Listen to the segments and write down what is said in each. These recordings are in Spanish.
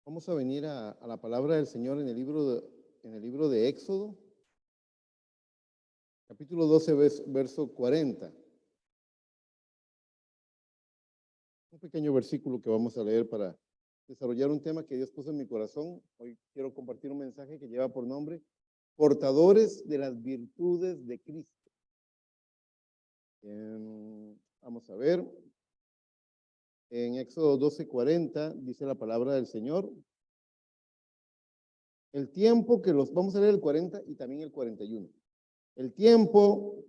Vamos a venir a la palabra del Señor en el libro de Éxodo, capítulo 12, verso 40. Un pequeño versículo que vamos a leer para desarrollar un tema que Dios puso en mi corazón. Hoy quiero compartir un mensaje que lleva por nombre Portadores de las virtudes de Cristo. Vamos a ver. En Éxodo 12:40 dice la palabra del Señor. El tiempo que vamos a leer el 40 y también el 41. El tiempo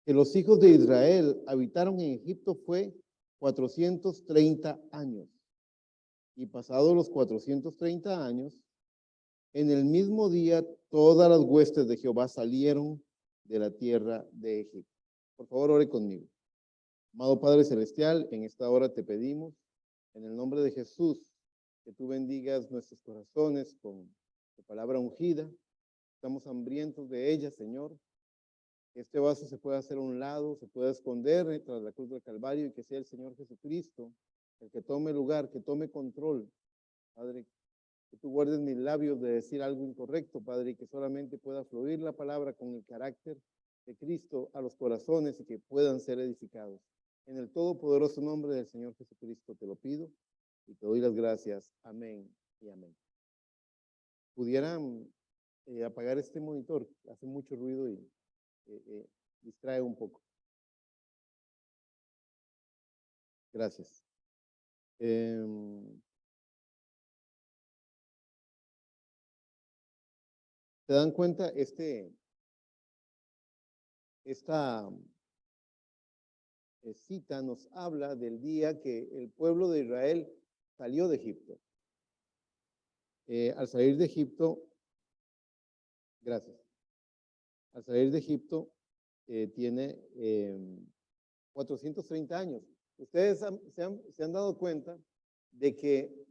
que los hijos de Israel habitaron en Egipto fue 430 años. Y pasados los 430 años, en el mismo día todas las huestes de Jehová salieron de la tierra de Egipto. Por favor, ore conmigo. Amado Padre Celestial, en esta hora te pedimos, en el nombre de Jesús, que tú bendigas nuestros corazones con tu palabra ungida. Estamos hambrientos de ella, Señor. Que este vaso se pueda hacer a un lado, se pueda esconder tras la cruz del Calvario y que sea el Señor Jesucristo el que tome lugar, que tome control. Padre, que tú guardes mis labios de decir algo incorrecto, Padre, y que solamente pueda fluir la palabra con el carácter de Cristo a los corazones y que puedan ser edificados. En el todopoderoso nombre del Señor Jesucristo te lo pido y te doy las gracias. Amén y amén. ¿Pudieran apagar este monitor? Hace mucho ruido y distrae un poco. Gracias. ¿Se dan cuenta? Esta cita nos habla del día que el pueblo de Israel salió de Egipto. Al salir de Egipto, gracias. Al salir de Egipto tiene 430 años. Ustedes se han dado cuenta de que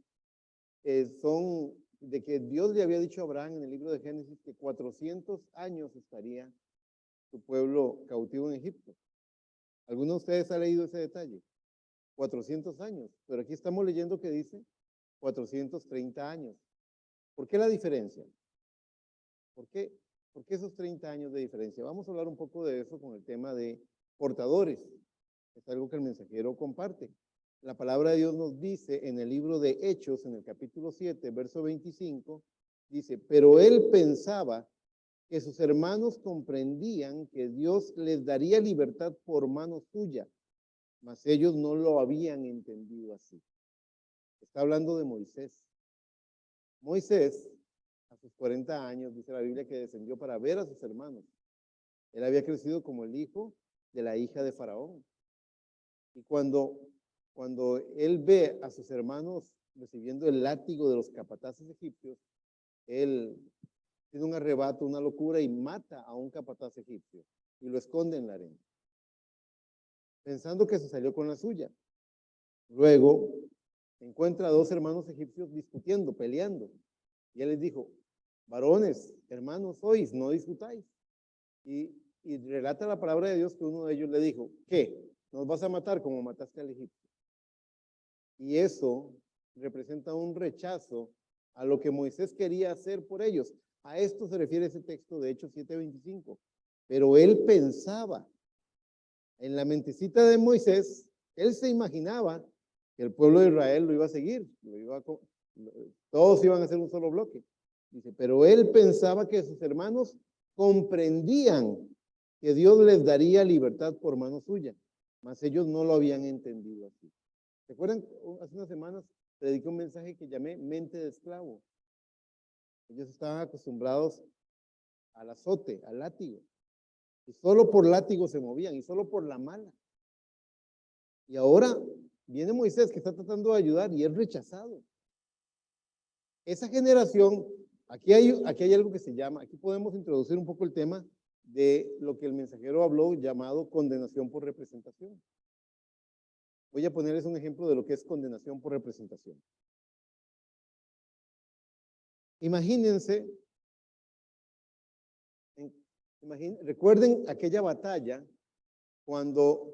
de que Dios le había dicho a Abraham en el libro de Génesis que 400 años estaría su pueblo cautivo en Egipto. ¿Alguno de ustedes ha leído ese detalle? 400 años, pero aquí estamos leyendo que dice 430 años. ¿Por qué la diferencia? ¿Por qué esos 30 años de diferencia? Vamos a hablar un poco de eso con el tema de portadores. Es algo que el mensajero comparte. La palabra de Dios nos dice en el libro de Hechos, en el capítulo 7, verso 25, dice, pero él pensaba que sus hermanos comprendían que Dios les daría libertad por mano suya, mas ellos no lo habían entendido así. Está hablando de Moisés. Moisés, a sus 40 años, dice la Biblia que descendió para ver a sus hermanos. Él había crecido como el hijo de la hija de Faraón. Y cuando él ve a sus hermanos recibiendo el látigo de los capataces egipcios, él tiene un arrebato, una locura y mata a un capataz egipcio y lo esconde en la arena, pensando que se salió con la suya. Luego encuentra a dos hermanos egipcios discutiendo, peleando. Y él les dijo, varones, hermanos sois, no discutáis. Y relata la palabra de Dios que uno de ellos le dijo, ¿qué? ¿Nos vas a matar como mataste al egipcio? Y eso representa un rechazo a lo que Moisés quería hacer por ellos. A esto se refiere ese texto de Hechos 7:25. Pero él pensaba, en la mentecita de Moisés, él se imaginaba que el pueblo de Israel lo iba a seguir, todos iban a ser un solo bloque. Dice, pero él pensaba que sus hermanos comprendían que Dios les daría libertad por mano suya, mas ellos no lo habían entendido así. ¿Se acuerdan? Hace unas semanas prediqué un mensaje que llamé mente de esclavo. Ellos estaban acostumbrados al azote, al látigo. Y solo por látigo se movían, y solo por la mala. Y ahora viene Moisés que está tratando de ayudar y es rechazado. Esa generación, aquí hay algo que se llama, aquí podemos introducir un poco el tema de lo que el mensajero habló llamado condenación por representación. Voy a ponerles un ejemplo de lo que es condenación por representación. Imagínense, recuerden aquella batalla cuando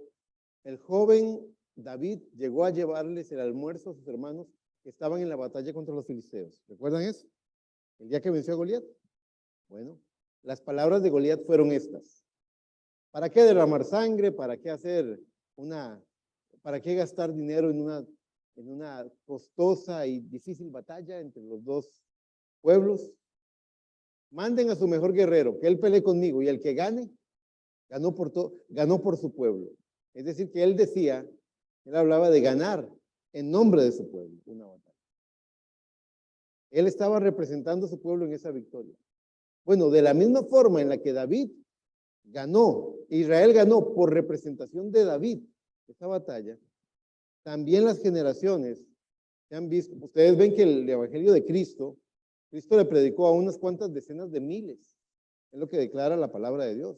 el joven David llegó a llevarles el almuerzo a sus hermanos que estaban en la batalla contra los filisteos. ¿Recuerdan eso? El día que venció a Goliat. Bueno, las palabras de Goliat fueron estas. ¿Para qué derramar sangre? ¿Para qué hacer para qué gastar dinero en una costosa y difícil batalla entre los dos pueblos? Manden a su mejor guerrero, que él pelee conmigo, y el que gane, ganó por su pueblo. Es decir, que él hablaba de ganar en nombre de su pueblo una batalla. Él estaba representando a su pueblo en esa victoria. Bueno, de la misma forma en la que David ganó, Israel ganó por representación de David esta batalla, también las generaciones se han visto. Ustedes ven que el evangelio de Cristo le predicó a unas cuantas decenas de miles. Es lo que declara la palabra de Dios.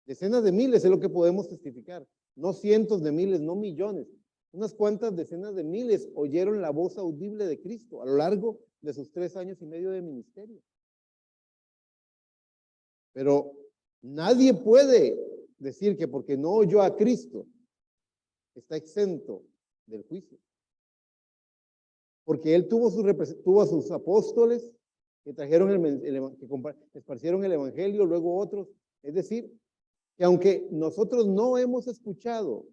Decenas de miles es lo que podemos testificar. No cientos de miles, no millones. Unas cuantas decenas de miles oyeron la voz audible de Cristo a lo largo de sus 3 años y medio de ministerio. Pero nadie puede decir que porque no oyó a Cristo está exento del juicio. Porque él tuvo a sus apóstoles que trajeron que esparcieron el evangelio, luego otros. Es decir, que aunque nosotros no hemos escuchado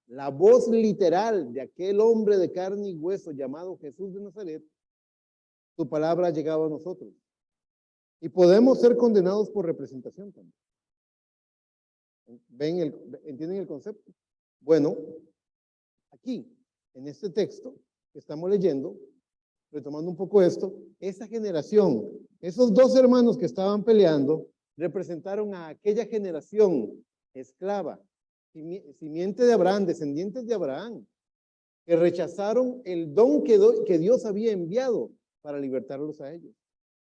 la voz literal de aquel hombre de carne y hueso llamado Jesús de Nazaret, su palabra ha llegado a nosotros. Y podemos ser condenados por representación también. ¿Entienden el concepto? Bueno, aquí, en este texto que estamos leyendo, retomando un poco esto, esa generación, esos 2 hermanos que estaban peleando, representaron a aquella generación esclava, simiente de Abraham, descendientes de Abraham, que rechazaron el don que Dios había enviado para libertarlos a ellos.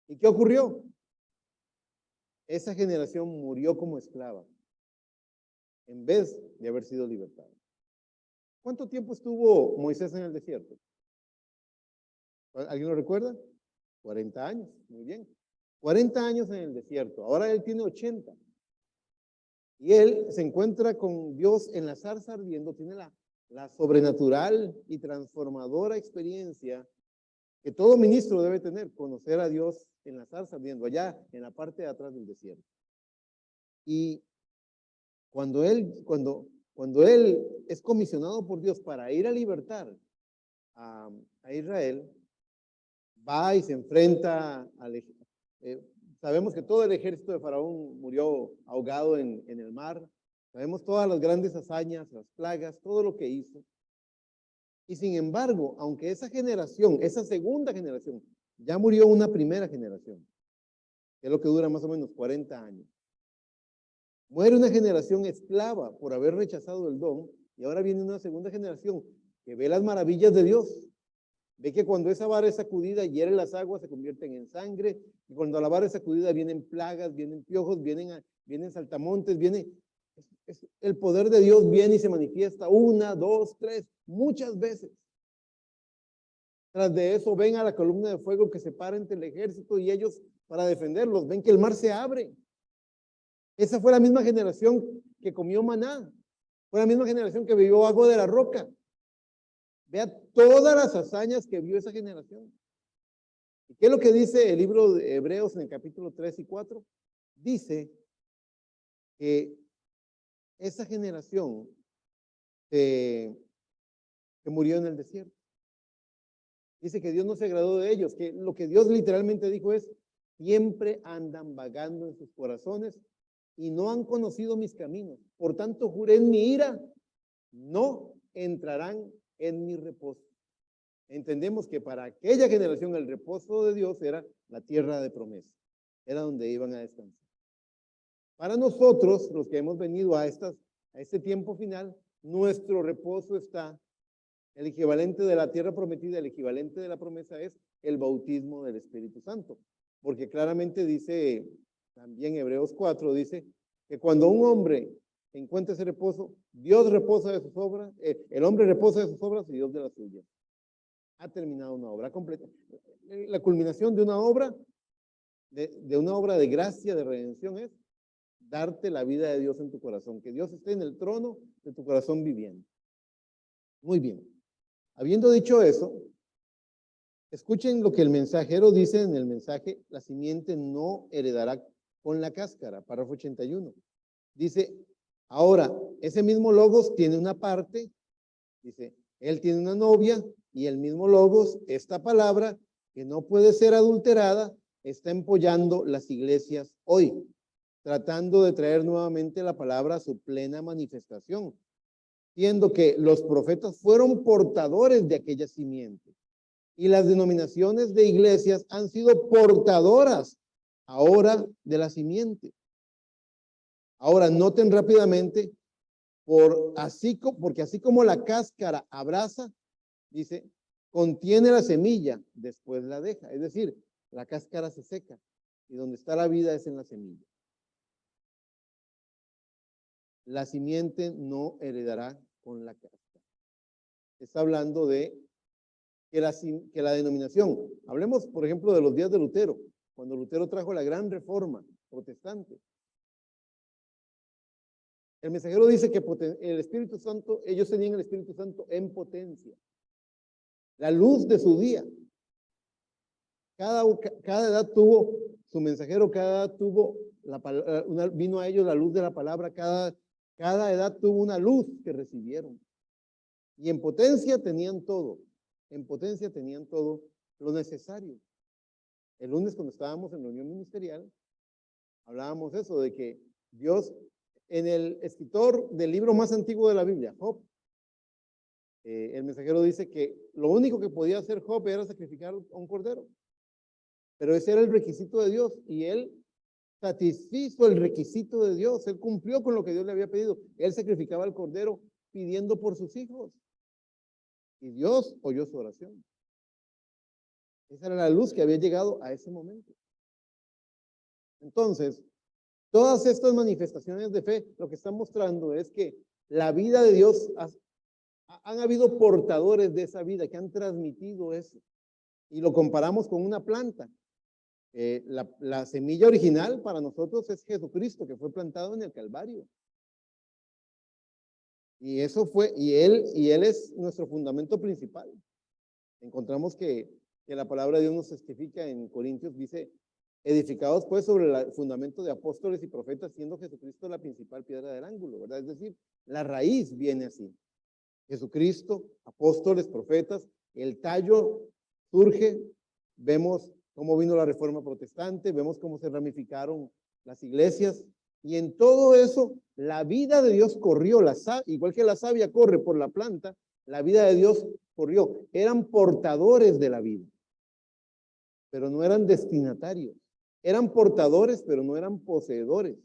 ¿Y qué ocurrió? Esa generación murió como esclava, en vez de haber sido libertada. ¿Cuánto tiempo estuvo Moisés en el desierto? ¿Alguien lo recuerda? 40 años, muy bien. 40 años en el desierto, ahora él tiene 80. Y él se encuentra con Dios en la zarza ardiendo, tiene la sobrenatural y transformadora experiencia que todo ministro debe tener, conocer a Dios en la zarza ardiendo, allá en la parte de atrás del desierto. Y cuando él es comisionado por Dios para ir a libertar a Israel, va y se enfrenta sabemos que todo el ejército de Faraón murió ahogado en el mar. Sabemos todas las grandes hazañas, las plagas, todo lo que hizo. Y sin embargo, aunque esa segunda generación, ya murió una primera generación, que es lo que dura más o menos 40 años. Muere una generación esclava por haber rechazado el don, y ahora viene una segunda generación que ve las maravillas de Dios. Ve que cuando esa vara es sacudida, hiere las aguas, se convierten en sangre, y cuando la vara es sacudida vienen plagas, vienen piojos, vienen saltamontes, el poder de Dios viene y se manifiesta 1, 2, 3, muchas veces. Tras de eso ven a la columna de fuego que se para entre el ejército y ellos para defenderlos. Ven que el mar se abre. Esa fue la misma generación que comió maná. Fue la misma generación que bebió agua de la roca. Vea todas las hazañas que vio esa generación. ¿Y qué es lo que dice el libro de Hebreos en el capítulo 3 y 4? Dice que esa generación que murió en el desierto. Dice que Dios no se agradó de ellos, que lo que Dios literalmente dijo es, siempre andan vagando en sus corazones y no han conocido mis caminos. Por tanto, juré en mi ira, no entrarán en mi reposo. Entendemos que para aquella generación el reposo de Dios era la tierra de promesa, era donde iban a descansar. Para nosotros, los que hemos venido a este tiempo final, nuestro reposo está, el equivalente de la tierra prometida, el equivalente de la promesa es el bautismo del Espíritu Santo, porque claramente dice, también Hebreos 4, dice que cuando un hombre encuentra ese reposo, Dios reposa de sus obras, el hombre reposa de sus obras y Dios de las suyas. Ha terminado una obra completa. La culminación de una obra, de una obra de gracia, de redención, es darte la vida de Dios en tu corazón, que Dios esté en el trono de tu corazón viviendo. Muy bien. Habiendo dicho eso, Escuchen lo que el mensajero dice en el mensaje: la simiente no heredará con la cáscara, párrafo 81. Dice, ahora, ese mismo Logos tiene una parte, dice, él tiene una novia y el mismo Logos, esta palabra que no puede ser adulterada, está empollando las iglesias hoy, tratando de traer nuevamente la palabra a su plena manifestación, viendo que los profetas fueron portadores de aquella simiente y las denominaciones de iglesias han sido portadoras ahora de la simiente. Ahora, noten rápidamente, porque así como la cáscara abraza, dice, contiene la semilla, después la deja. Es decir, la cáscara se seca y donde está la vida es en la semilla. La simiente no heredará con la cáscara. Está hablando de que la denominación, hablemos por ejemplo de los días de Lutero, cuando Lutero trajo la gran reforma protestante. El mensajero dice que el Espíritu Santo, ellos tenían el Espíritu Santo en potencia, la luz de su día. Cada edad tuvo su mensajero, cada edad tuvo vino a ellos la luz de la palabra, cada edad tuvo una luz que recibieron. Y en potencia tenían todo, lo necesario. El lunes cuando estábamos en reunión ministerial, hablábamos eso, de que Dios, en el escritor del libro más antiguo de la Biblia, Job, el mensajero dice que lo único que podía hacer Job era sacrificar a un cordero. Pero ese era el requisito de Dios y él satisfizo el requisito de Dios. Él cumplió con lo que Dios le había pedido. Él sacrificaba al cordero pidiendo por sus hijos. Y Dios oyó su oración. Esa era la luz que había llegado a ese momento. Entonces, todas estas manifestaciones de fe, lo que están mostrando es que la vida de Dios, han habido portadores de esa vida que han transmitido eso. Y lo comparamos con una planta. La semilla original para nosotros es Jesucristo, que fue plantado en el Calvario. Y eso fue, y él es nuestro fundamento principal. Encontramos que la palabra de Dios nos testifica en Corintios, dice, edificados pues sobre el fundamento de apóstoles y profetas, siendo Jesucristo la principal piedra del ángulo, ¿verdad? Es decir, la raíz viene así. Jesucristo, apóstoles, profetas, el tallo surge, vemos cómo vino la reforma protestante, vemos cómo se ramificaron las iglesias, y en todo eso, la vida de Dios corrió, igual que la savia corre por la planta, la vida de Dios corrió. Eran portadores de la vida, pero no eran destinatarios. Eran portadores, pero no eran poseedores.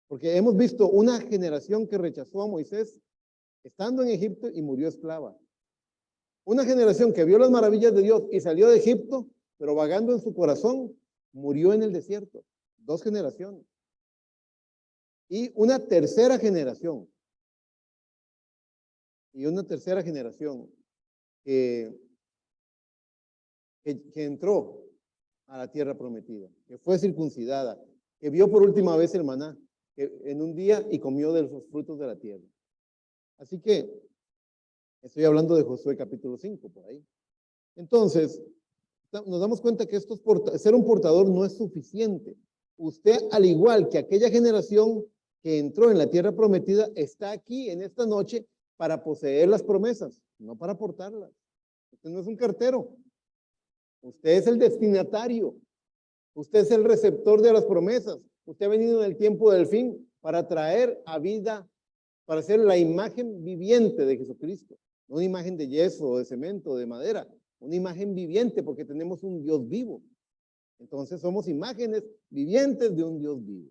Porque hemos visto una generación que rechazó a Moisés estando en Egipto y murió esclava. Una generación que vio las maravillas de Dios y salió de Egipto, pero vagando en su corazón, murió en el desierto. 2 generaciones. Y una tercera generación. Que entró a la tierra prometida, que fue circuncidada, que vio por última vez el maná en un día y comió de los frutos de la tierra. Así que estoy hablando de Josué capítulo 5 por ahí. Entonces, nos damos cuenta que ser un portador no es suficiente. Usted, al igual que aquella generación que entró en la tierra prometida, está aquí en esta noche para poseer las promesas, no para portarlas. Usted no es un cartero. Usted es el destinatario. Usted es el receptor de las promesas. Usted ha venido en el tiempo del fin para traer a vida, para ser la imagen viviente de Jesucristo. No una imagen de yeso, de cemento, de madera. Una imagen viviente porque tenemos un Dios vivo. Entonces somos imágenes vivientes de un Dios vivo.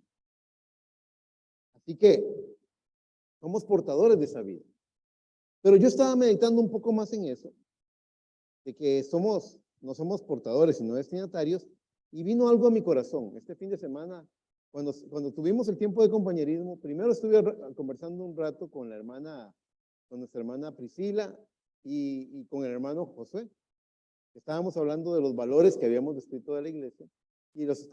Así que somos portadores de esa vida. Pero yo estaba meditando un poco más en eso, de que no somos portadores, sino destinatarios, y vino algo a mi corazón. Este fin de semana, cuando tuvimos el tiempo de compañerismo, primero estuve conversando un rato con nuestra hermana Priscila y con el hermano Josué. Estábamos hablando de los valores que habíamos descrito de la iglesia y los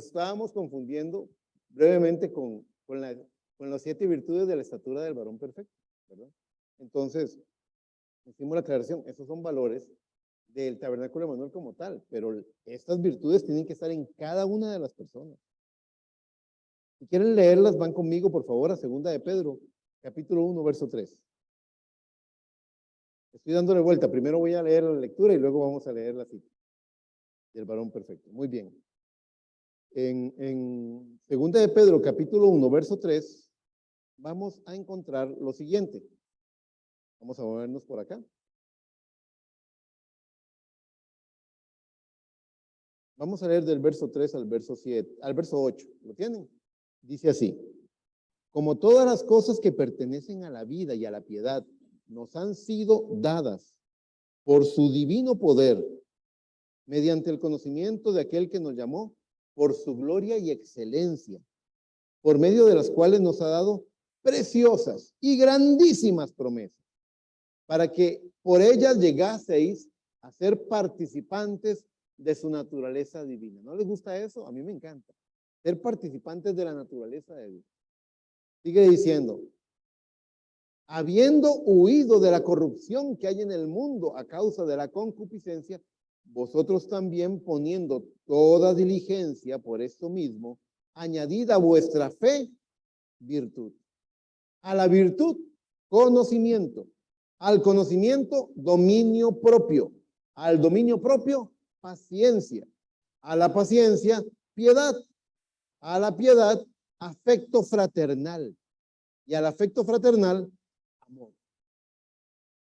estábamos confundiendo brevemente con las 7 virtudes de la estatura del varón perfecto, ¿verdad? Entonces, hicimos la aclaración, esos son valores del tabernáculo de Manuel como tal, pero estas virtudes tienen que estar en cada una de las personas. Si quieren leerlas, van conmigo, por favor, a 2 de Pedro, capítulo 1, verso 3. Estoy dándole vuelta. Primero voy a leer la lectura y luego vamos a leer la cita del varón perfecto. Muy bien. En 2 de Pedro, capítulo 1, verso 3, vamos a encontrar lo siguiente. Vamos a movernos por acá. Vamos a leer del verso 3 al verso 7, al verso 8. ¿Lo tienen? Dice así: como todas las cosas que pertenecen a la vida y a la piedad nos han sido dadas por su divino poder, mediante el conocimiento de aquel que nos llamó por su gloria y excelencia, por medio de las cuales nos ha dado preciosas y grandísimas promesas, para que por ellas llegaseis a ser participantes de su naturaleza divina. ¿No les gusta eso? A mí me encanta. Ser participantes de la naturaleza de Dios. Sigue diciendo: habiendo huido de la corrupción que hay en el mundo a causa de la concupiscencia, vosotros también, poniendo toda diligencia por esto mismo, añadid a vuestra fe virtud, a la virtud conocimiento, al conocimiento dominio propio, al dominio propio paciencia, a la paciencia piedad, a la piedad afecto fraternal y al afecto fraternal amor.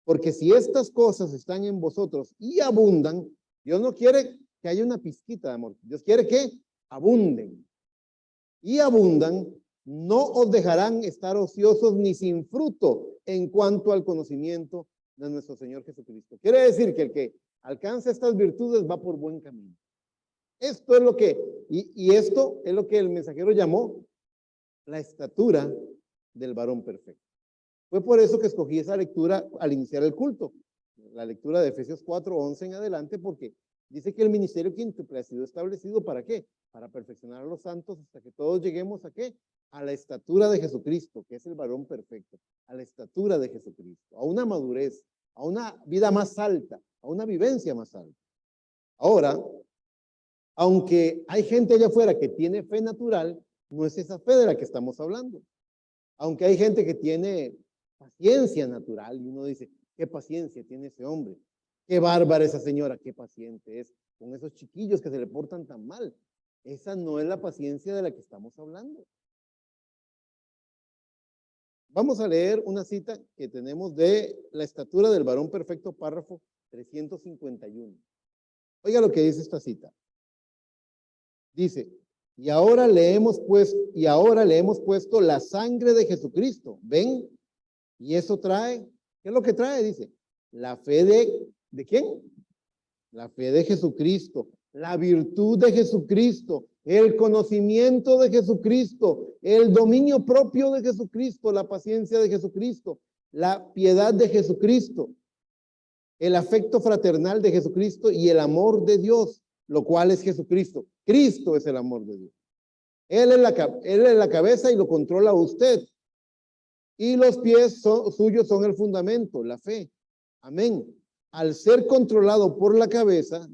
Porque si estas cosas están en vosotros y abundan, Dios no quiere que haya una pizquita de amor. Dios quiere que abunden. Y abundan, no os dejarán estar ociosos ni sin fruto en cuanto al conocimiento de nuestro Señor Jesucristo. Quiere decir que el que alcanza estas virtudes va por buen camino. Esto es lo que, y esto es lo que el mensajero llamó la estatura del varón perfecto. Fue por eso que escogí esa lectura al iniciar el culto, la lectura de Efesios 4:11 en adelante, porque dice que el ministerio quíntuple ha sido establecido ¿para qué? Para perfeccionar a los santos hasta que todos lleguemos ¿a qué? A la estatura de Jesucristo, que es el varón perfecto, a la estatura de Jesucristo, a una madurez, a una vida más alta, a una vivencia más alta. Ahora, aunque hay gente allá afuera que tiene fe natural, no es esa fe de la que estamos hablando. Aunque hay gente que tiene paciencia natural y uno dice, qué paciencia tiene ese hombre, qué bárbara esa señora, qué paciente es con esos chiquillos que se le portan tan mal. Esa no es la paciencia de la que estamos hablando. Vamos a leer una cita que tenemos de la estatura del varón perfecto, párrafo 351. Oiga lo que dice esta cita. Dice: y ahora le hemos puesto la sangre de Jesucristo. ¿Ven? Y eso trae, ¿qué es lo que trae? Dice, la fe ¿de quién? La fe de Jesucristo, la virtud de Jesucristo, el conocimiento de Jesucristo, el dominio propio de Jesucristo, la paciencia de Jesucristo, la piedad de Jesucristo, el afecto fraternal de Jesucristo y el amor de Dios, lo cual es Jesucristo. Cristo es el amor de Dios. Él es la cabeza y lo controla usted. Y los pies suyos son el fundamento, la fe. Amén. Al ser controlado por la cabeza,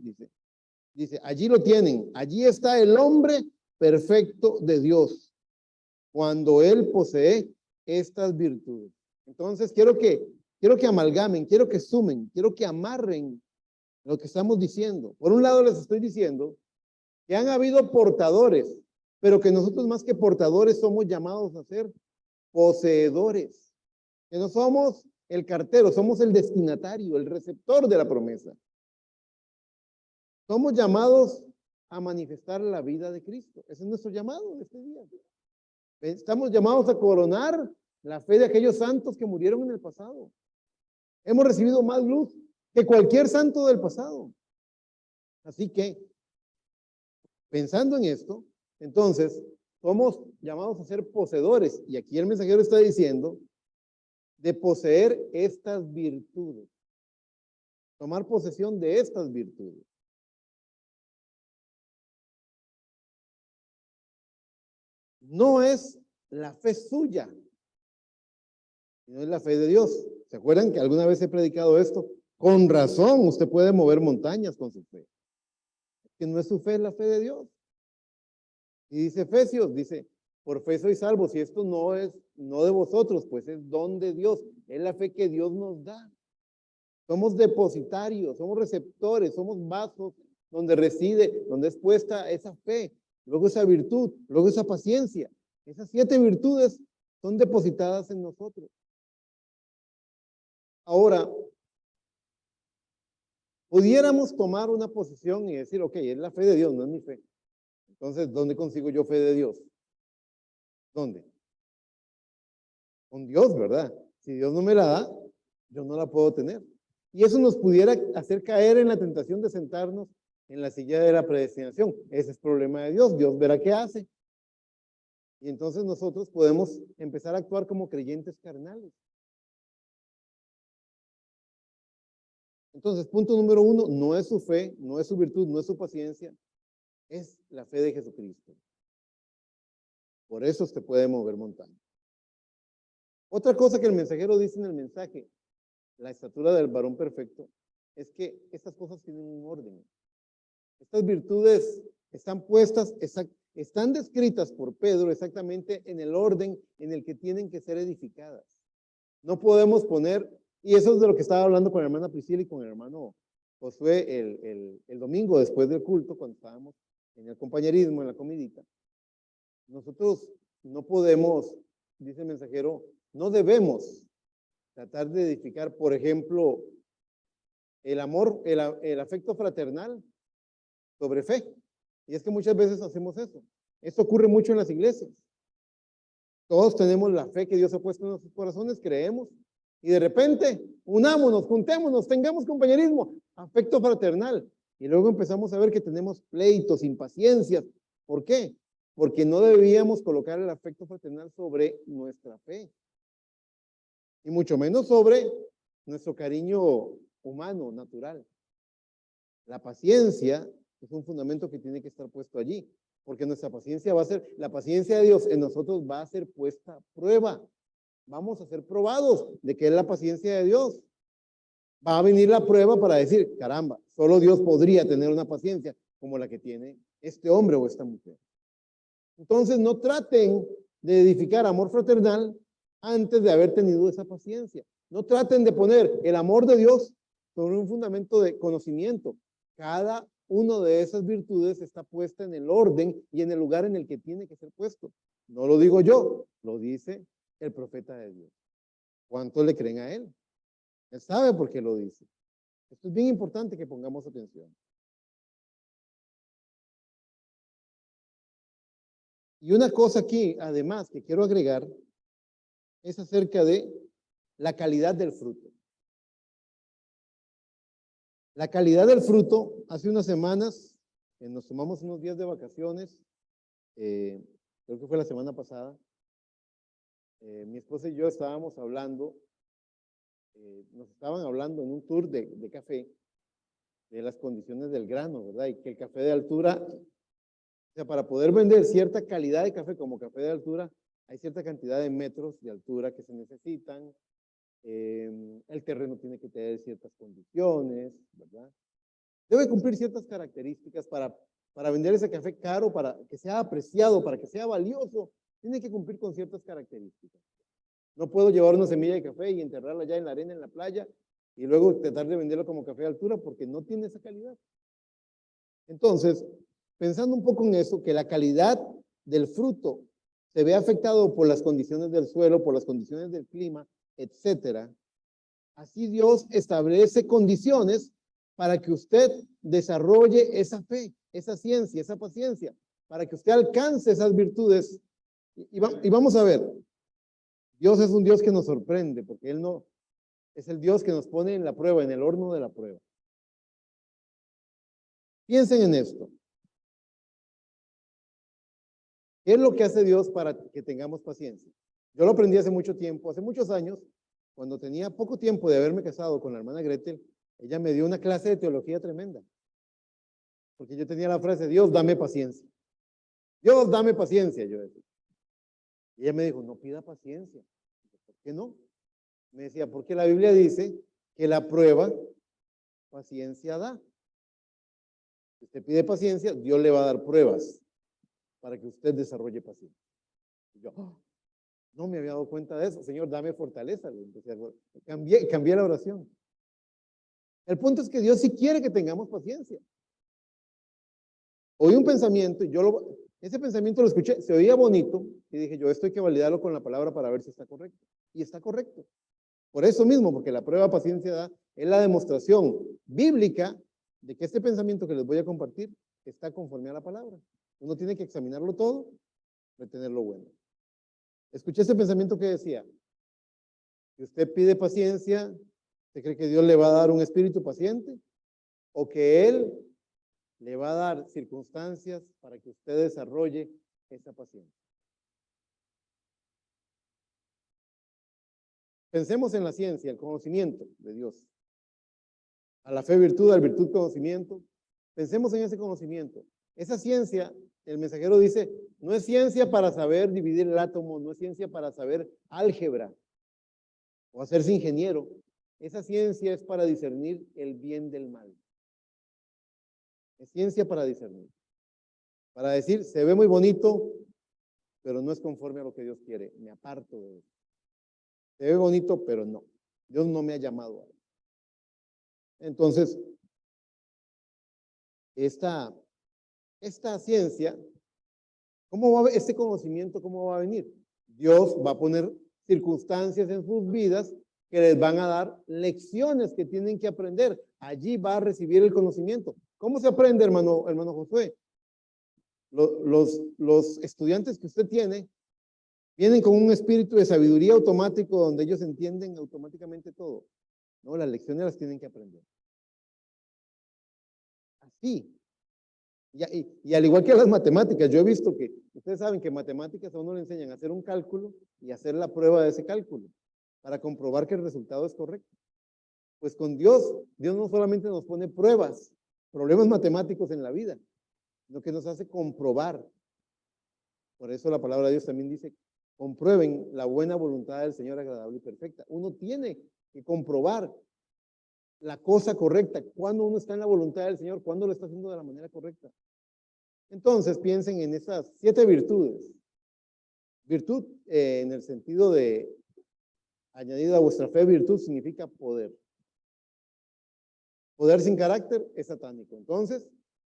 dice, allí lo tienen. Allí está el hombre perfecto de Dios, cuando él posee estas virtudes. Entonces, quiero que amalgamen, quiero que sumen, quiero que amarren lo que estamos diciendo. Por un lado, les estoy diciendo que han habido portadores, pero que nosotros más que portadores somos llamados a ser poseedores, que no somos el cartero, somos el destinatario, el receptor de la promesa. Somos llamados a manifestar la vida de Cristo. Ese es nuestro llamado de este día. Estamos llamados a coronar la fe de aquellos santos que murieron en el pasado. Hemos recibido más luz que cualquier santo del pasado. Así que, pensando en esto, entonces, somos llamados a ser poseedores. Y aquí el mensajero está diciendo de poseer estas virtudes. Tomar posesión de estas virtudes. No es la fe suya, sino es la fe de Dios. ¿Se acuerdan que alguna vez he predicado esto? Con razón, usted puede mover montañas con su fe. Que no es su fe, es la fe de Dios. Y dice Efesios, dice, por fe sois salvos, y esto no es, no de vosotros, pues es don de Dios, es la fe que Dios nos da. Somos depositarios, somos receptores, somos vasos donde reside, donde es puesta esa fe, luego esa virtud, luego esa paciencia. Esas 7 virtudes son depositadas en nosotros. Ahora, pudiéramos tomar una posición y decir, ok, es la fe de Dios, no es mi fe. Entonces, ¿dónde consigo yo fe de Dios? ¿Dónde? Con Dios, ¿verdad? Si Dios no me la da, yo no la puedo tener. Y eso nos pudiera hacer caer en la tentación de sentarnos en la silla de la predestinación. Ese es el problema de Dios. Dios verá qué hace. Y entonces nosotros podemos empezar a actuar como creyentes carnales. Entonces, punto número 1, no es su fe, no es su virtud, no es su paciencia, es la fe de Jesucristo. Por eso usted puede mover montañas. Otra cosa que el mensajero dice en el mensaje, la estatura del varón perfecto, es que estas cosas tienen un orden. Estas virtudes están puestas, están descritas por Pedro exactamente en el orden en el que tienen que ser edificadas. No podemos poner, y eso es de lo que estaba hablando con la hermana Priscila y con el hermano Josué el domingo después del culto, cuando estábamos en el compañerismo, en la comidita. Nosotros no podemos, dice el mensajero, no debemos tratar de edificar, por ejemplo, el amor, el afecto fraternal sobre fe. Y es que muchas veces hacemos eso. Esto ocurre mucho en las iglesias. Todos tenemos la fe que Dios ha puesto en nuestros corazones, creemos, y de repente unámonos, juntémonos, tengamos compañerismo, afecto fraternal. Y luego empezamos a ver que tenemos pleitos, impaciencias. ¿Por qué? Porque no debíamos colocar el afecto fraternal sobre nuestra fe. Y mucho menos sobre nuestro cariño humano, natural. La paciencia es un fundamento que tiene que estar puesto allí, porque nuestra paciencia va a ser, la paciencia de Dios en nosotros va a ser puesta a prueba. Vamos a ser probados de que es la paciencia de Dios. Va a venir la prueba para decir, caramba, solo Dios podría tener una paciencia como la que tiene este hombre o esta mujer. Entonces no traten de edificar amor fraternal antes de haber tenido esa paciencia. No traten de poner el amor de Dios sobre un fundamento de conocimiento. Cada una de esas virtudes está puesta en el orden y en el lugar en el que tiene que ser puesto. No lo digo yo, lo dice el profeta de Dios. ¿Cuántos le creen a él? Él sabe por qué lo dice. Esto es bien importante que pongamos atención. Y una cosa aquí, además, que quiero agregar, es acerca de la calidad del fruto. La calidad del fruto, hace unas semanas, nos tomamos unos días de vacaciones, creo que fue la semana pasada, mi esposa y yo estábamos hablando, nos estaban hablando en un tour de café, de las condiciones del grano, ¿verdad? Y que el café de altura, o sea, para poder vender cierta calidad de café como café de altura, hay cierta cantidad de metros de altura que se necesitan, el terreno tiene que tener ciertas condiciones, ¿verdad? Debe cumplir ciertas características para vender ese café caro, para que sea apreciado, para que sea valioso, tiene que cumplir con ciertas características. No puedo llevar una semilla de café y enterrarla ya en la arena, en la playa, y luego tratar de venderlo como café de altura porque no tiene esa calidad. Entonces, pensando un poco en eso, que la calidad del fruto se ve afectado por las condiciones del suelo, por las condiciones del clima, etcétera. Así Dios establece condiciones para que usted desarrolle esa fe, esa ciencia, esa paciencia, para que usted alcance esas virtudes. Y vamos a ver, Dios es un Dios que nos sorprende, porque Él no es el Dios que nos pone en la prueba, en el horno de la prueba. Piensen en esto. ¿Qué es lo que hace Dios para que tengamos paciencia? Yo lo aprendí hace mucho tiempo, hace muchos años, cuando tenía poco tiempo de haberme casado con la hermana Gretel, ella me dio una clase de teología tremenda. Porque yo tenía la frase, Dios, dame paciencia. Dios, dame paciencia, yo decía. Y ella me dijo, no pida paciencia. ¿Por qué no? Me decía, porque la Biblia dice que la prueba paciencia da. Si usted pide paciencia, Dios le va a dar pruebas para que usted desarrolle paciencia. Y yo, no me había dado cuenta de eso. Señor, dame fortaleza. Cambié la oración. El punto es que Dios sí quiere que tengamos paciencia. Oí un pensamiento y ese pensamiento lo escuché, se oía bonito y dije yo, esto hay que validarlo con la palabra para ver si está correcto. Y está correcto. Por eso mismo, porque la prueba de paciencia da, es la demostración bíblica de que este pensamiento que les voy a compartir está conforme a la palabra. Uno tiene que examinarlo todo, retener lo bueno. Escuché ese pensamiento que decía, si usted pide paciencia, ¿usted cree que Dios le va a dar un espíritu paciente? ¿O que Él le va a dar circunstancias para que usted desarrolle esa paciencia? Pensemos en la ciencia, el conocimiento de Dios. A la fe virtud, al virtud conocimiento. Pensemos en ese conocimiento. Esa ciencia, el mensajero dice, no es ciencia para saber dividir el átomo, no es ciencia para saber álgebra o hacerse ingeniero. Esa ciencia es para discernir el bien del mal. Es ciencia para discernir. Para decir, se ve muy bonito, pero no es conforme a lo que Dios quiere. Me aparto de eso. Se ve bonito, pero no. Dios no me ha llamado a eso. Entonces, esta ciencia, este conocimiento, ¿cómo va a venir? Dios va a poner circunstancias en sus vidas que les van a dar lecciones que tienen que aprender. Allí va a recibir el conocimiento. ¿Cómo se aprende, hermano Josué? Los estudiantes que usted tiene vienen con un espíritu de sabiduría automático donde ellos entienden automáticamente todo. No, las lecciones las tienen que aprender. Así. Y al igual que las matemáticas, yo he visto que, ustedes saben que en matemáticas a uno le enseñan a hacer un cálculo y hacer la prueba de ese cálculo para comprobar que el resultado es correcto. Pues con Dios no solamente nos pone pruebas, problemas matemáticos en la vida, sino que nos hace comprobar. Por eso la palabra de Dios también dice, comprueben la buena voluntad del Señor agradable y perfecta. Uno tiene que comprobar la cosa correcta, cuando uno está en la voluntad del Señor, cuando lo está haciendo de la manera correcta. Entonces piensen en esas 7 virtudes. Virtud en el sentido de añadido a vuestra fe, virtud significa poder. Poder sin carácter es satánico. Entonces,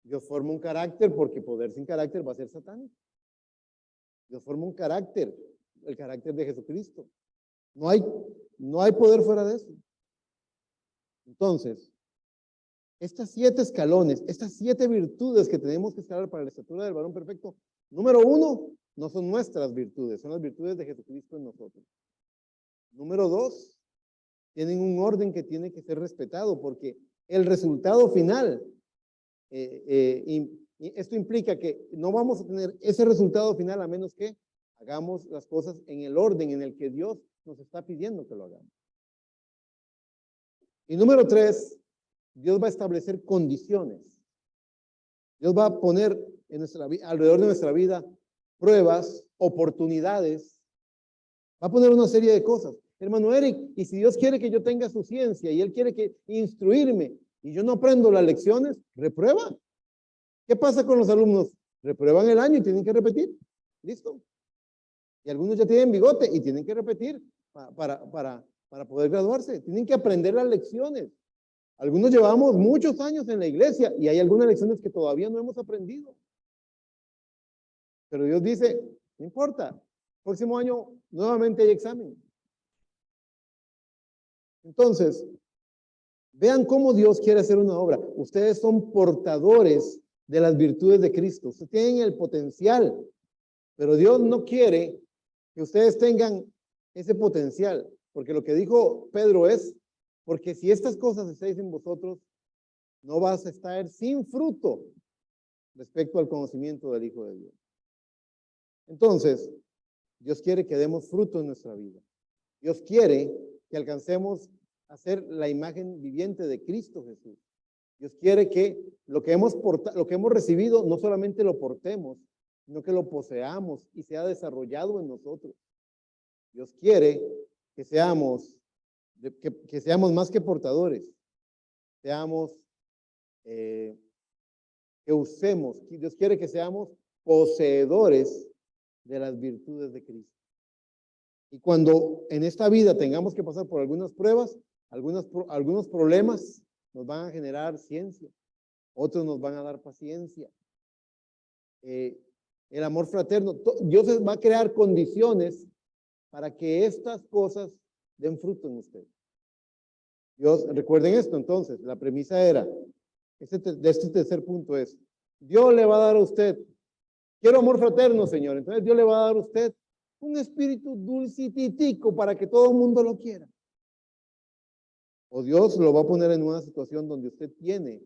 Dios forma un carácter porque poder sin carácter va a ser satánico. Dios forma un carácter, el carácter de Jesucristo. No hay poder fuera de eso. Entonces, estas 7 escalones, estas 7 virtudes que tenemos que escalar para la estatura del varón perfecto, número 1, no son nuestras virtudes, son las virtudes de Jesucristo en nosotros. Número 2, tienen un orden que tiene que ser respetado porque el resultado final, esto implica que no vamos a tener ese resultado final a menos que hagamos las cosas en el orden en el que Dios nos está pidiendo que lo hagamos. Y número 3, Dios va a establecer condiciones. Dios va a poner en alrededor de nuestra vida pruebas, oportunidades. Va a poner una serie de cosas. Hermano Eric, y si Dios quiere que yo tenga su ciencia y Él quiere que instruirme y yo no aprendo las lecciones, reprueba. ¿Qué pasa con los alumnos? Reprueban el año y tienen que repetir. ¿Listo? Y algunos ya tienen bigote y tienen que repetir para poder graduarse. Tienen que aprender las lecciones. Algunos llevamos muchos años en la iglesia y hay algunas lecciones que todavía no hemos aprendido. Pero Dios dice, no importa, próximo año nuevamente hay examen. Entonces, vean cómo Dios quiere hacer una obra. Ustedes son portadores de las virtudes de Cristo. Ustedes tienen el potencial, pero Dios no quiere que ustedes tengan ese potencial, porque lo que dijo Pedro es, porque si estas cosas estáis en vosotros, no vas a estar sin fruto respecto al conocimiento del Hijo de Dios. Entonces, Dios quiere que demos fruto en nuestra vida. Dios quiere que alcancemos a ser la imagen viviente de Cristo Jesús. Dios quiere que lo que hemos recibido no solamente lo portemos, sino que lo poseamos y sea desarrollado en nosotros. Dios quiere que seamos más que portadores, seamos, que usemos, Dios quiere que seamos poseedores de las virtudes de Cristo. Y cuando en esta vida tengamos que pasar por algunas pruebas, algunos problemas nos van a generar ciencia, otros nos van a dar paciencia. El amor fraterno, Dios va a crear condiciones para que estas cosas den fruto en usted. Dios, recuerden esto entonces, la premisa era, de este tercer punto es, Dios le va a dar a usted, quiero amor fraterno, Señor, entonces Dios le va a dar a usted un espíritu dulcititico para que todo el mundo lo quiera. O Dios lo va a poner en una situación donde usted tiene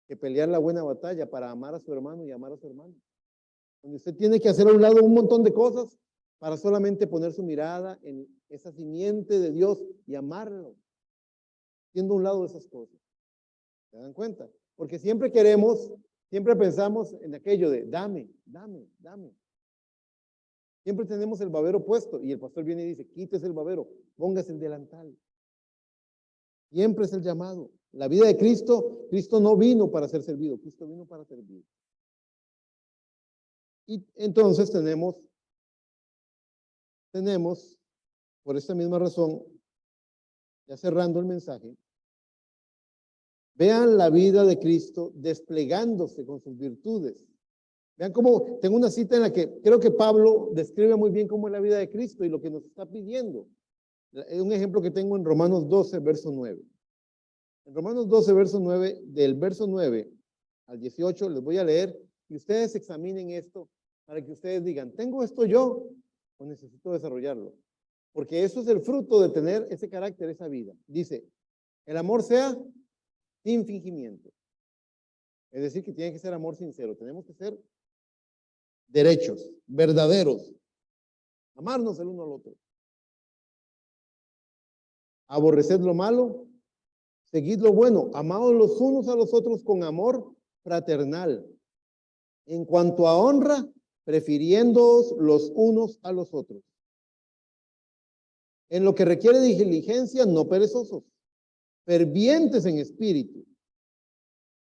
que pelear la buena batalla para amar a su hermano y amar a su hermano. Donde usted tiene que hacer a un lado un montón de cosas para solamente poner su mirada en esa simiente de Dios y amarlo, siendo a un lado de esas cosas. ¿Se dan cuenta? Porque siempre pensamos en aquello de dame, dame, dame. Siempre tenemos el babero puesto y el pastor viene y dice, quítese el babero, póngase el delantal. Siempre es el llamado. La vida de Cristo, Cristo no vino para ser servido, Cristo vino para servir. Y entonces tenemos, por esta misma razón, ya cerrando el mensaje, vean la vida de Cristo desplegándose con sus virtudes. Vean cómo, tengo una cita en la que creo que Pablo describe muy bien cómo es la vida de Cristo y lo que nos está pidiendo. Un ejemplo que tengo en Romanos 12, verso 9. En Romanos 12, verso 9, del verso 9 al 18, les voy a leer y ustedes examinen esto para que ustedes digan, ¿tengo esto yo o necesito desarrollarlo? Porque eso es el fruto de tener ese carácter, esa vida. Dice, el amor sea sin fingimiento. Es decir, que tiene que ser amor sincero. Tenemos que ser derechos, verdaderos. Amarnos el uno al otro. Aborreced lo malo, seguid lo bueno, amados los unos a los otros con amor fraternal. En cuanto a honra, prefiriéndoos los unos a los otros. En lo que requiere diligencia, no perezosos, fervientes en espíritu,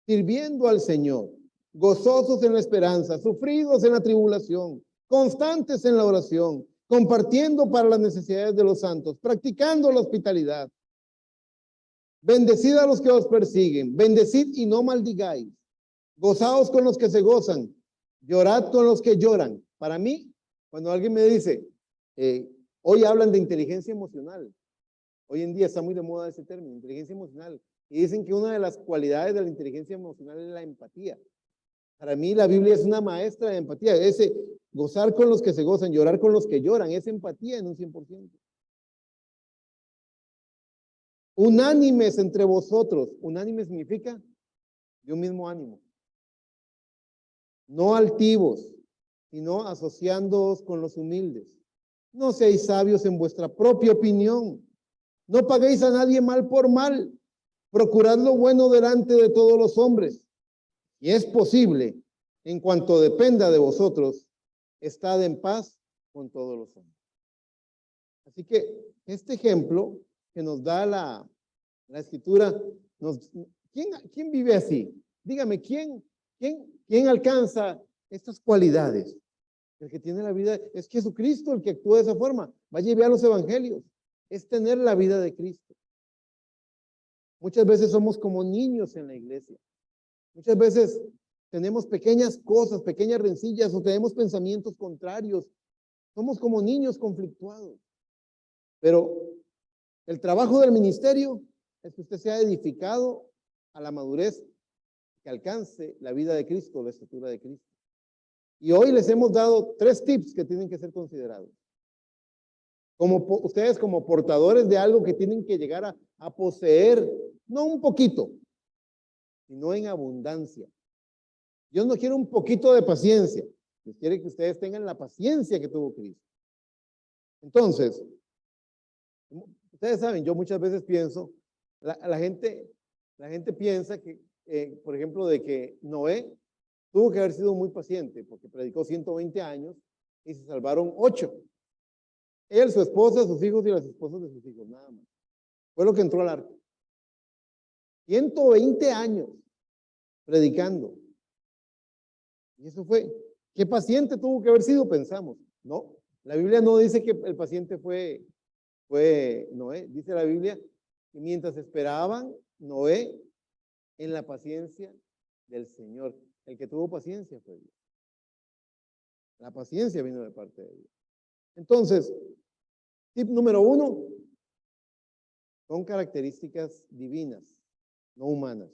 sirviendo al Señor, gozosos en la esperanza, sufridos en la tribulación, constantes en la oración, compartiendo para las necesidades de los santos, practicando la hospitalidad. Bendecid a los que os persiguen, bendecid y no maldigáis. Gozaos con los que se gozan, llorad con los que lloran. Para mí, cuando alguien me dice, hoy hablan de inteligencia emocional, hoy en día está muy de moda ese término, inteligencia emocional, y dicen que una de las cualidades de la inteligencia emocional es la empatía. Para mí la Biblia es una maestra de empatía, ese gozar con los que se gozan, llorar con los que lloran, es empatía en un 100%. Unánimes entre vosotros, unánime significa de un mismo ánimo. No altivos, sino asociándoos con los humildes. No seáis sabios en vuestra propia opinión. No paguéis a nadie mal por mal. Procurad lo bueno delante de todos los hombres. Y es posible, en cuanto dependa de vosotros, estad en paz con todos los hombres. Así que este ejemplo que nos da la escritura, ¿quién vive así? Dígame, ¿quién alcanza estas cualidades? El que tiene la vida, es Jesucristo el que actúa de esa forma. Vaya y vea los evangelios. Es tener la vida de Cristo. Muchas veces somos como niños en la iglesia. Muchas veces tenemos pequeñas cosas, pequeñas rencillas o tenemos pensamientos contrarios. Somos como niños conflictuados. Pero el trabajo del ministerio es que usted sea edificado a la madurez, que alcance la vida de Cristo, la estatura de Cristo. Y hoy les hemos dado 3 tips que tienen que ser considerados. Ustedes como portadores de algo que tienen que llegar a poseer, no un poquito, sino en abundancia. Dios no quiere un poquito de paciencia, Dios quiere que ustedes tengan la paciencia que tuvo Cristo. Entonces, ustedes saben, yo muchas veces pienso, la gente piensa que, por ejemplo, de que Noé tuvo que haber sido muy paciente porque predicó 120 años y se salvaron 8. Él, su esposa, sus hijos y las esposas de sus hijos, nada más. Fue lo que entró al arca. 120 años predicando. Y eso fue, ¿qué paciente tuvo que haber sido? Pensamos. No, la Biblia no dice que el paciente fue Noé. Dice la Biblia que mientras esperaban, Noé en la paciencia del Señor. El que tuvo paciencia fue Dios. La paciencia vino de parte de Dios. Entonces, tip número 1, son características divinas, no humanas.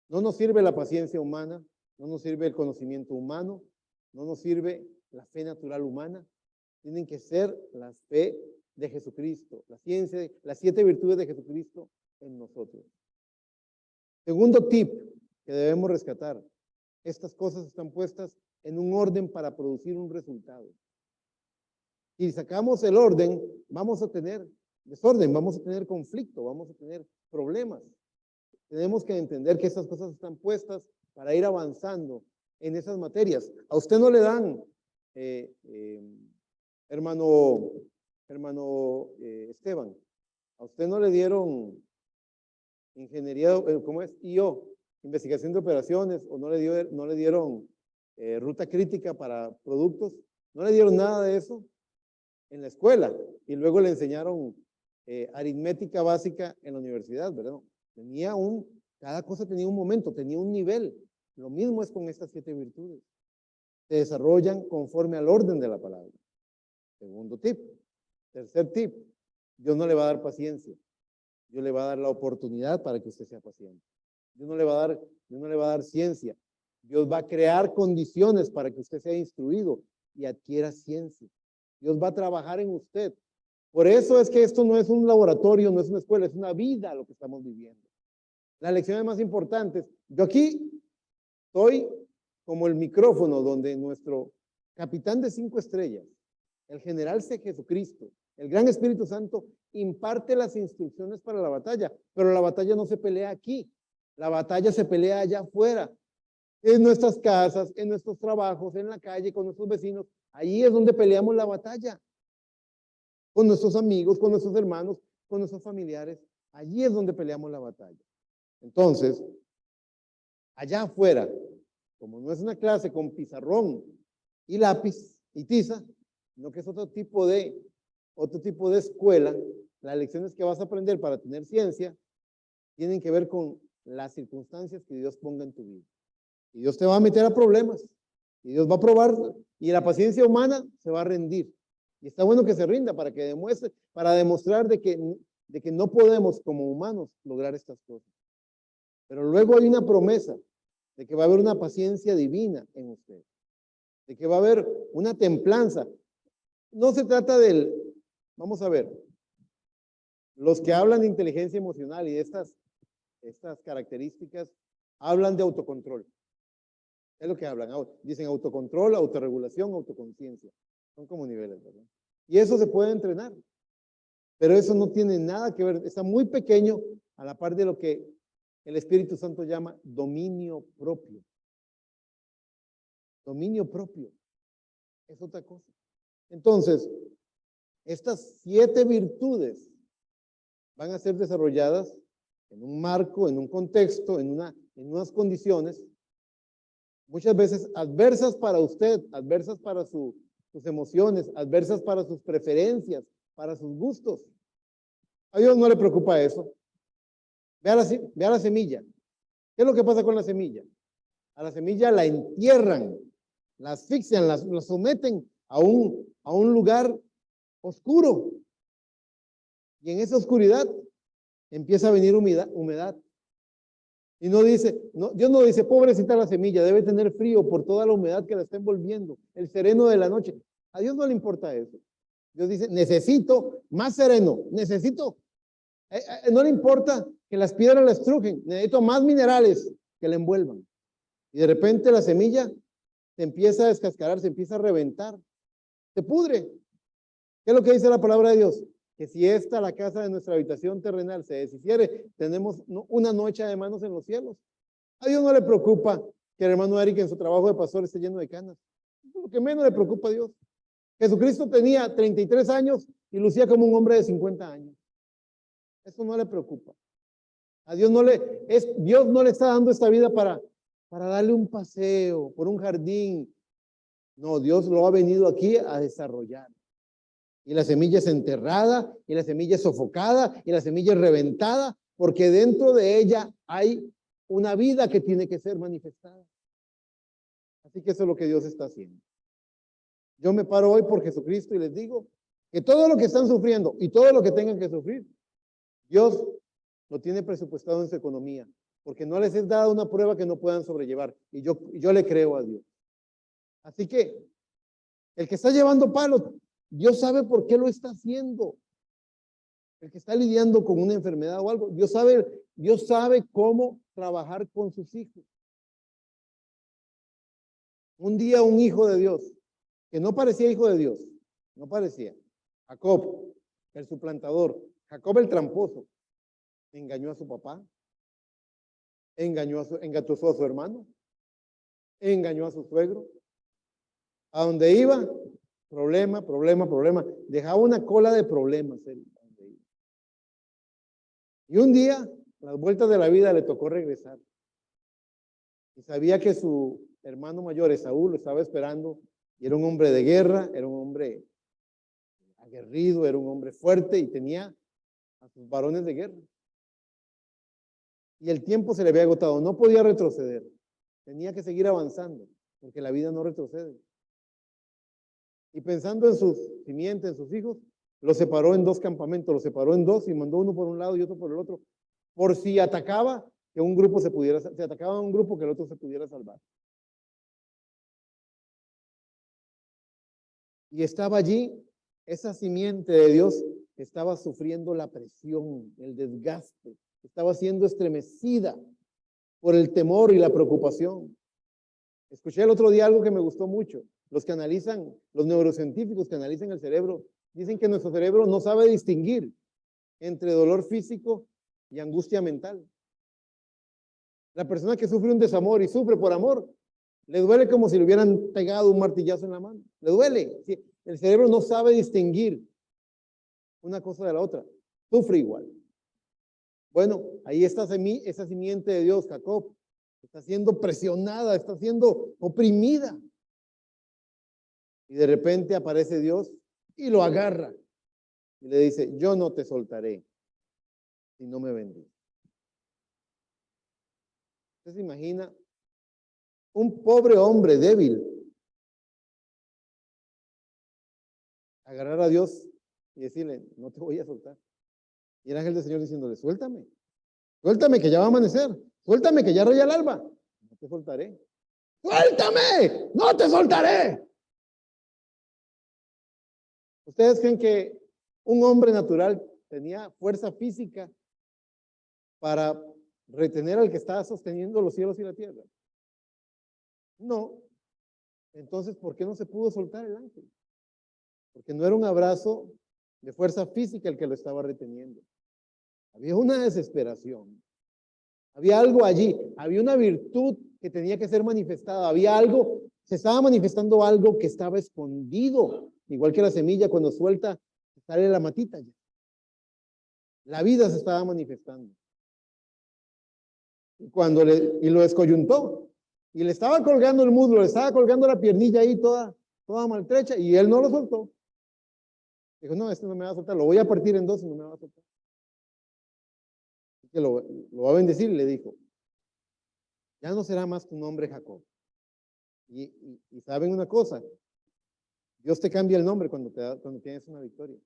No nos sirve la paciencia humana, no nos sirve el conocimiento humano, no nos sirve la fe natural humana. Tienen que ser la fe de Jesucristo, la ciencia, las 7 virtudes de Jesucristo en nosotros. Segundo tip que debemos rescatar. Estas cosas están puestas en un orden para producir un resultado. Si sacamos el orden, vamos a tener desorden, vamos a tener conflicto, vamos a tener problemas. Tenemos que entender que estas cosas están puestas para ir avanzando en esas materias. A usted no le dan, hermano Esteban, a usted no le dieron ingeniería, ¿cómo es? IO, investigación de operaciones, o no le dieron ruta crítica para productos, no le dieron nada de eso en la escuela, y luego le enseñaron aritmética básica en la universidad, ¿verdad? Cada cosa tenía un momento, tenía un nivel. Lo mismo es con estas 7 virtudes. Se desarrollan conforme al orden de la palabra. Segundo tip. Tercer tip. Dios no le va a dar paciencia. Dios le va a dar la oportunidad para que usted sea paciente. Dios no le va a dar ciencia. Dios va a crear condiciones para que usted sea instruido y adquiera ciencia. Dios va a trabajar en usted. Por eso es que esto no es un laboratorio, no es una escuela, es una vida lo que estamos viviendo. Las lecciones más importantes. Yo aquí estoy como el micrófono donde nuestro capitán de 5 estrellas, el general C. Jesucristo, el gran Espíritu Santo, imparte las instrucciones para la batalla, pero la batalla no se pelea aquí, la batalla se pelea allá afuera, en nuestras casas, en nuestros trabajos, en la calle, con nuestros vecinos. Ahí es donde peleamos la batalla, con nuestros amigos, con nuestros hermanos, con nuestros familiares. Allí es donde peleamos la batalla. Entonces, allá afuera, como no es una clase con pizarrón y lápiz y tiza, sino que es otro tipo de escuela, las lecciones que vas a aprender para tener ciencia tienen que ver con las circunstancias que Dios ponga en tu vida. Y Dios te va a meter a problemas, y Dios va a probar, y la paciencia humana se va a rendir. Y está bueno que se rinda para que demuestre, para demostrar de que no podemos como humanos lograr estas cosas. Pero luego hay una promesa de que va a haber una paciencia divina en usted, de que va a haber una templanza. No se trata vamos a ver, los que hablan de inteligencia emocional y de estas características, hablan de autocontrol. Es lo que hablan. Dicen autocontrol, autorregulación, autoconciencia. Son como niveles, ¿verdad? Y eso se puede entrenar. Pero eso no tiene nada que ver, está muy pequeño a la par de lo que el Espíritu Santo llama dominio propio. Dominio propio es otra cosa. Entonces, estas 7 virtudes van a ser desarrolladas en un marco, en un contexto, en unas condiciones, muchas veces adversas para usted, adversas para sus emociones, adversas para sus preferencias, para sus gustos. A Dios no le preocupa eso. Vea la semilla. ¿Qué es lo que pasa con la semilla? A la semilla la entierran, la asfixian, la someten a un lugar oscuro. Y en esa oscuridad empieza a venir humedad. Y Dios no dice, pobrecita la semilla, debe tener frío por toda la humedad que la está envolviendo, el sereno de la noche. A Dios no le importa eso. Dios dice, necesito más sereno, no le importa que las piedras la estrujen, necesito más minerales que la envuelvan. Y de repente la semilla se empieza a descascarar, se empieza a reventar, se pudre. ¿Qué es lo que dice la palabra de Dios? Que si la casa de nuestra habitación terrenal se deshiciere, tenemos una noche de manos en los cielos. A Dios no le preocupa que el hermano Eric en su trabajo de pastor esté lleno de canas. Es lo que menos le preocupa a Dios. Jesucristo tenía 33 años y lucía como un hombre de 50 años. Eso no le preocupa. A Dios Dios no le está dando esta vida para darle un paseo por un jardín. No, Dios lo ha venido aquí a desarrollar. Y la semilla es enterrada, y la semilla es sofocada, y la semilla es reventada, porque dentro de ella hay una vida que tiene que ser manifestada. Así que eso es lo que Dios está haciendo. Yo me paro hoy por Jesucristo y les digo que todo lo que están sufriendo y todo lo que tengan que sufrir, Dios lo tiene presupuestado en su economía, porque no les es dada una prueba que no puedan sobrellevar. Y yo le creo a Dios. Así que el que está llevando palos, Dios sabe por qué lo está haciendo. El que está lidiando con una enfermedad o algo, Dios sabe cómo trabajar con sus hijos. Un día un hijo de Dios, que no parecía hijo de Dios, no parecía, Jacob, el suplantador, Jacob el tramposo, engañó a su papá, engatusó a su hermano, engañó a su suegro. A donde iba, problema, dejaba una cola de problemas él. Y un día, a las vueltas de la vida, le tocó regresar. Y sabía que su hermano mayor, Esaú, lo estaba esperando. Y era un hombre de guerra, era un hombre aguerrido, era un hombre fuerte y tenía a sus varones de guerra. Y el tiempo se le había agotado, no podía retroceder. Tenía que seguir avanzando, porque la vida no retrocede. Y pensando en sus simientes, en sus hijos, los separó en dos campamentos, los separó en dos y mandó uno por un lado y otro por el otro, por si atacaba, que un grupo se atacaba a un grupo, que el otro se pudiera salvar. Y estaba allí, esa simiente de Dios estaba sufriendo la presión, el desgaste, estaba siendo estremecida por el temor y la preocupación. Escuché el otro día algo que me gustó mucho. Los neurocientíficos que analizan el cerebro, dicen que nuestro cerebro no sabe distinguir entre dolor físico y angustia mental. La persona que sufre un desamor y sufre por amor, le duele como si le hubieran pegado un martillazo en la mano. Le duele. Sí, el cerebro no sabe distinguir una cosa de la otra. Sufre igual. Bueno, ahí está esa simiente de Dios, Jacob. Está siendo presionada, está siendo oprimida. Y de repente aparece Dios y lo agarra. Y le dice, yo no te soltaré si no me bendices. ¿Usted se imagina un pobre hombre débil agarrar a Dios y decirle, no te voy a soltar? Y el ángel del Señor diciéndole, suéltame que ya va a amanecer, suéltame que ya raya el alba, no te soltaré. Suéltame, no te soltaré. ¿Ustedes creen que un hombre natural tenía fuerza física para retener al que estaba sosteniendo los cielos y la tierra? No. Entonces, ¿por qué no se pudo soltar el ángel? Porque no era un abrazo de fuerza física el que lo estaba reteniendo. Había una desesperación. Había algo allí. Había una virtud que tenía que ser manifestada. Había algo, se estaba manifestando algo que estaba escondido. Igual que la semilla cuando suelta, sale la matita ya. La vida se estaba manifestando. Y lo descoyuntó. Y le estaba colgando el muslo, le estaba colgando la piernilla ahí toda maltrecha, y él no lo soltó. Dijo, no, este no me va a soltar, lo voy a partir en dos y no me va a soltar. Así que lo va a bendecir y le dijo, ya no será más tu nombre Jacob. Y saben una cosa, Dios te cambia el nombre cuando tienes una victoria.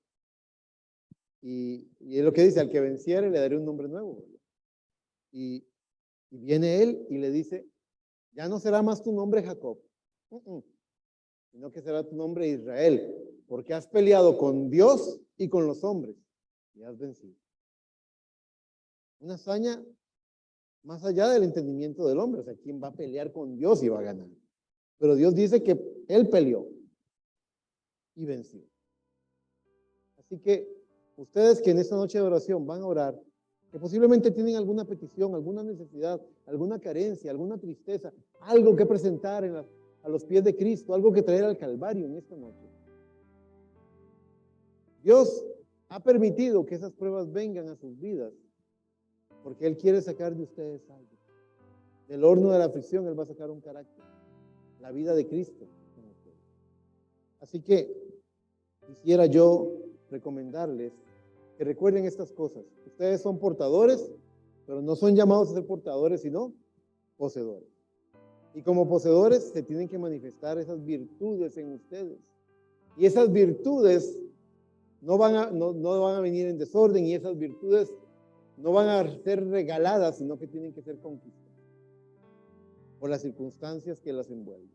Y es lo que dice, al que venciere le daré un nombre nuevo. Y viene él y le dice, ya no será más tu nombre Jacob, sino que será tu nombre Israel, porque has peleado con Dios y con los hombres y has vencido. Una hazaña más allá del entendimiento del hombre, o sea, ¿quién va a pelear con Dios y va a ganar? Pero Dios dice que él peleó y venció. Así que ustedes que en esta noche de oración van a orar, que posiblemente tienen alguna petición, alguna necesidad, alguna carencia, alguna tristeza, algo que presentar a los pies de Cristo, algo que traer al Calvario en esta noche. Dios ha permitido que esas pruebas vengan a sus vidas porque Él quiere sacar de ustedes algo. Del horno de la aflicción Él va a sacar un carácter, la vida de Cristo en ustedes. Así que quisiera yo recomendarles que recuerden estas cosas. Ustedes son portadores, pero no son llamados a ser portadores, sino poseedores. Y como poseedores se tienen que manifestar esas virtudes en ustedes. Y esas virtudes no van a venir en desorden, y esas virtudes no van a ser regaladas, sino que tienen que ser conquistadas por las circunstancias que las envuelven.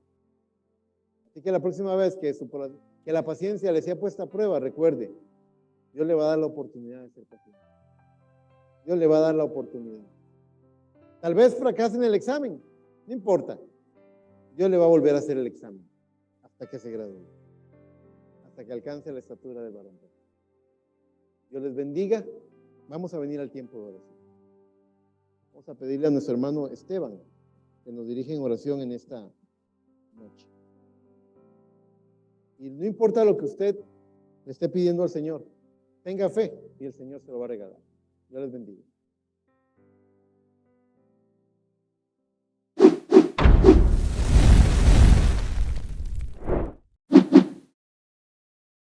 Así que la próxima vez que la paciencia le sea puesta a prueba, recuerde, Dios le va a dar la oportunidad de ser paciente. Dios le va a dar la oportunidad. Tal vez fracase en el examen, no importa. Dios le va a volver a hacer el examen hasta que se gradúe, hasta que alcance la estatura del varón. Dios les bendiga. Vamos a venir al tiempo de oración. Vamos a pedirle a nuestro hermano Esteban que nos dirija en oración en esta noche. Y no importa lo que usted le esté pidiendo al Señor, tenga fe y el Señor se lo va a regalar. Dios les bendiga.